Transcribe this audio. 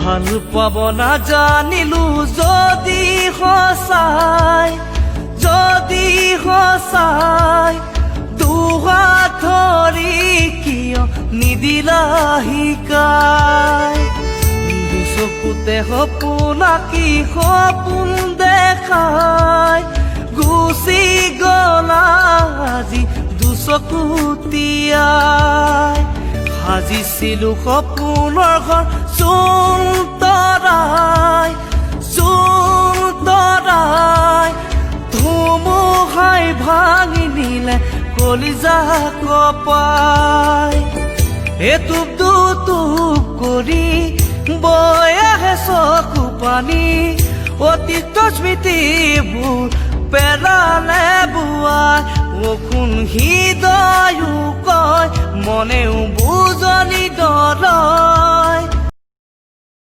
ভাল পাব নাজানিলো যদি সঁচাই দুহাত ধৰি কিয় নিদিলা শিকাই দুচকুতে সপোন আঁকি সপোন দেখাই গুচি গলা আজি দুচকু তিয়াই সাজিছিলো সপোনৰ ঘৰ চোন তৰাই ধুমুহাই ভাঙি নিলে কলিজা কপাই এটুপ দুটুপ কৰি বৈ আহে চকু পানী অতীতৰ স্মৃতিবোৰ পেলালে বোৱাই কোন হৃদয়ো কয় মনেও বুজনি দলয়